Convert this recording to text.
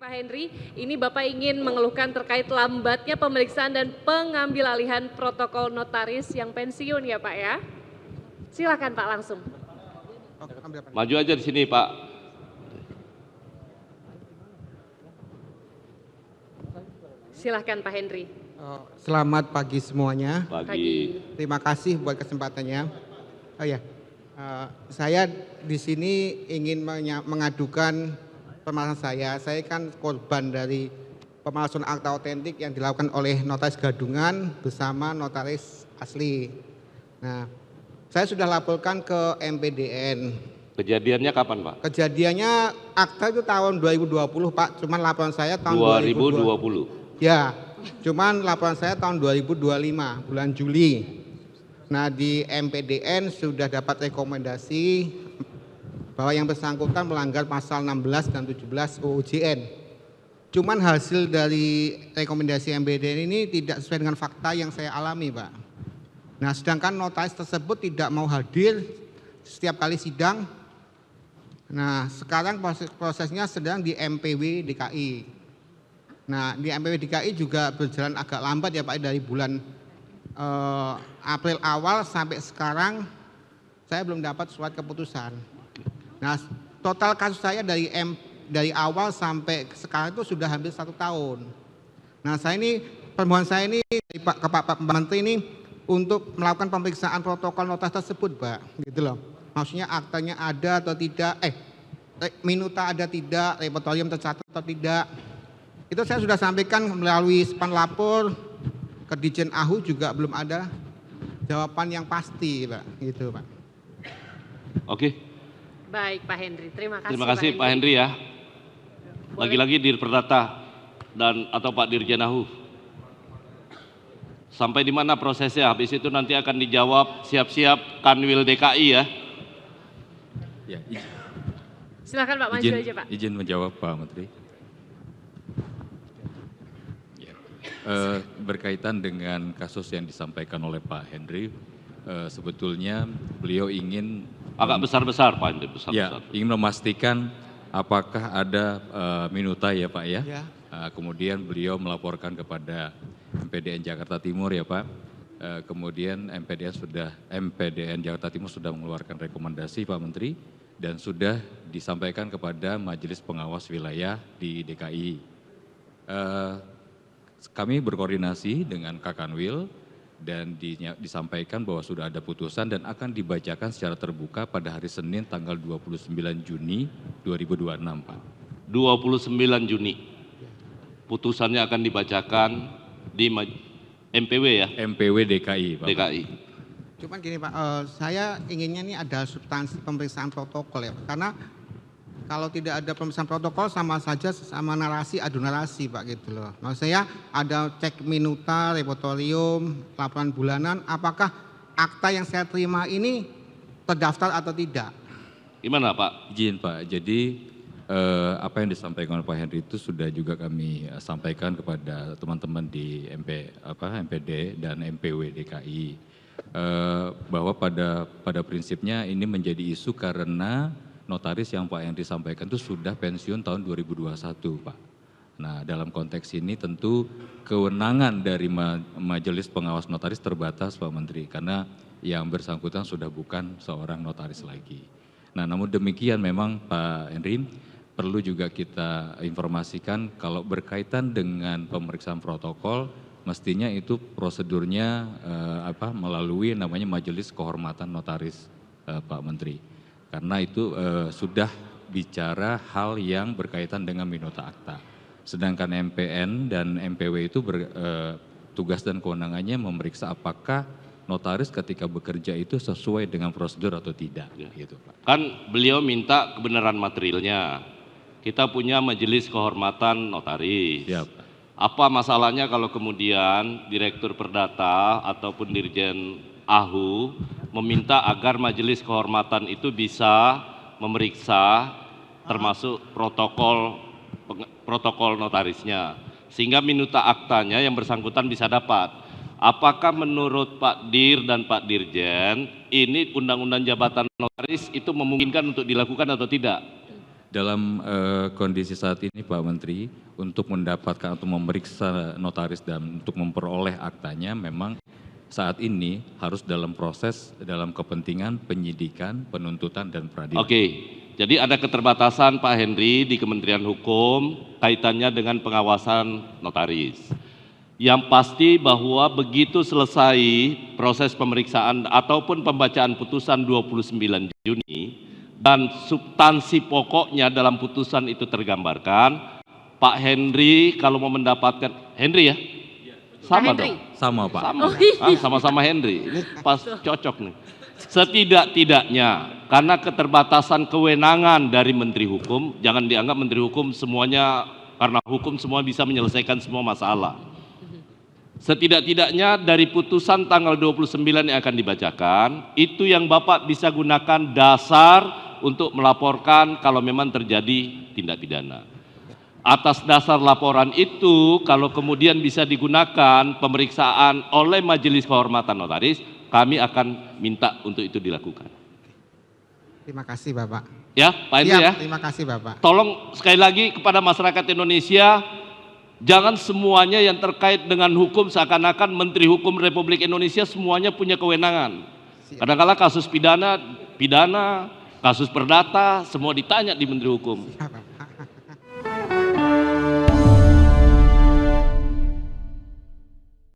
Pak Henry, ini Bapak ingin mengeluhkan terkait lambatnya pemeriksaan dan pengambil alihan protokol notaris yang pensiun ya Pak ya? Silakan Pak langsung. Maju aja di sini Pak. Silakan Pak Henry. Selamat pagi semuanya. Pagi. Terima kasih buat kesempatannya. Saya di sini ingin mengadukan permasalahan saya. Saya kan korban dari pemalsuan akta otentik yang dilakukan oleh notaris gadungan bersama notaris asli. Nah, saya sudah laporkan ke MPDN. Kejadiannya kapan Pak? Kejadiannya akta itu tahun 2020 Pak, cuman laporan saya tahun 2020. Ya, cuman laporan saya tahun 2025 bulan Juli. Nah di MPDN sudah dapat rekomendasi bahwa yang bersangkutan melanggar pasal 16 dan 17 UUJN. Cuman hasil dari rekomendasi MPDN ini tidak sesuai dengan fakta yang saya alami Pak. Nah sedangkan notaris tersebut tidak mau hadir setiap kali sidang. Nah sekarang prosesnya sedang di MPW DKI. Nah di MPW DKI juga berjalan agak lambat ya Pak, dari bulan April awal sampai sekarang saya belum dapat surat keputusan. Nah total kasus saya dari awal sampai sekarang itu sudah hampir 1 tahun. Nah permohonan saya ini ke Pak Menteri ini untuk melakukan pemeriksaan protokol notaris tersebut Pak, gitu loh. Maksudnya aktanya ada atau tidak, minuta ada tidak, repertorium tercatat atau tidak. Itu saya sudah sampaikan melalui span lapor ke Dirjen AHU, juga belum ada jawaban yang pasti Pak, gitu Pak. Oke. Baik Pak Henry, terima kasih. Terima kasih Pak Henry ya. Lagi-lagi Dir Perdata dan atau Pak Dirjen AHU. Sampai di mana prosesnya? Habis itu nanti akan dijawab, siap-siap Kanwil DKI ya. Ya, Silakan Pak, maju aja Pak. Izin menjawab Pak Menteri. Berkaitan dengan kasus yang disampaikan oleh Pak Henry, sebetulnya beliau ingin agak besar-besar Pak Henry, besar-besar. Ya, ingin memastikan apakah ada minuta ya Pak ya. Ya. Kemudian beliau melaporkan kepada MPDN Jakarta Timur ya Pak. Kemudian MPDN Jakarta Timur sudah mengeluarkan rekomendasi Pak Menteri dan sudah disampaikan kepada Majelis Pengawas Wilayah di DKI. Kami berkoordinasi dengan Kakanwil dan disampaikan bahwa sudah ada putusan dan akan dibacakan secara terbuka pada hari Senin tanggal 29 Juni 2026 Pak. 29 Juni. Putusannya akan dibacakan di MPW ya? MPW DKI Pak. DKI. Cuman gini Pak, saya inginnya nih ada substansi pemeriksaan protokol ya Pak. Karena kalau tidak ada pemeriksaan protokol sama saja sama narasi adu narasi Pak, gitu loh. Maksud saya ada cek minuta, repertorium, laporan bulanan, apakah akta yang saya terima ini terdaftar atau tidak? Gimana Pak? Izin Pak, jadi apa yang disampaikan oleh Pak Henry itu sudah juga kami sampaikan kepada teman-teman di MPD dan MPW DKI. Bahwa pada prinsipnya ini menjadi isu karena notaris yang Pak Henry sampaikan itu sudah pensiun tahun 2021 Pak. Nah dalam konteks ini tentu kewenangan dari Majelis Pengawas Notaris terbatas Pak Menteri, karena yang bersangkutan sudah bukan seorang notaris lagi. Nah namun demikian memang Pak Henry perlu juga kita informasikan kalau berkaitan dengan pemeriksaan protokol mestinya itu prosedurnya melalui namanya Majelis Kehormatan Notaris Pak Menteri. Karena itu sudah bicara hal yang berkaitan dengan minuta akta. Sedangkan MPN dan MPW itu tugas dan kewenangannya memeriksa apakah notaris ketika bekerja itu sesuai dengan prosedur atau tidak. Ya. Gitu, Pak. Kan beliau minta kebenaran materialnya. Kita punya Majelis Kehormatan Notaris. Ya, Pak. Apa masalahnya kalau kemudian Direktur Perdata ataupun Dirjen AHU meminta agar Majelis Kehormatan itu bisa memeriksa termasuk protokol notarisnya sehingga minuta aktanya yang bersangkutan bisa dapat. Apakah menurut Pak Dir dan Pak Dirjen ini undang-undang jabatan notaris itu memungkinkan untuk dilakukan atau tidak? Dalam kondisi saat ini Pak Menteri, untuk mendapatkan atau memeriksa notaris dan untuk memperoleh aktanya memang saat ini harus dalam proses, dalam kepentingan penyidikan, penuntutan, dan peradilan. Oke, jadi ada keterbatasan Pak Henry di Kementerian Hukum kaitannya dengan pengawasan notaris. Yang pasti bahwa begitu selesai proses pemeriksaan ataupun pembacaan putusan 29 Juni dan substansi pokoknya dalam putusan itu tergambarkan, Pak Henry kalau mau mendapatkan, Henry ya? Sama Pak Henry. dong? Sama Pak. Sama, sama-sama Henry, ini pas cocok nih. Setidak-tidaknya, karena keterbatasan kewenangan dari Menteri Hukum, jangan dianggap Menteri Hukum semuanya, karena hukum semua bisa menyelesaikan semua masalah. Setidak-tidaknya dari putusan tanggal 29 yang akan dibacakan, itu yang Bapak bisa gunakan dasar untuk melaporkan kalau memang terjadi tindak pidana. Atas dasar laporan itu, kalau kemudian bisa digunakan pemeriksaan oleh Majelis Kehormatan Notaris, kami akan minta untuk itu dilakukan. Terima kasih Bapak. Ya, Pak Henry ya. Terima kasih Bapak. Tolong sekali lagi kepada masyarakat Indonesia, jangan semuanya yang terkait dengan hukum seakan-akan Menteri Hukum Republik Indonesia semuanya punya kewenangan. Kadang-kadang kasus pidana, kasus perdata, semua ditanya di Menteri Hukum. Siap, Bapak.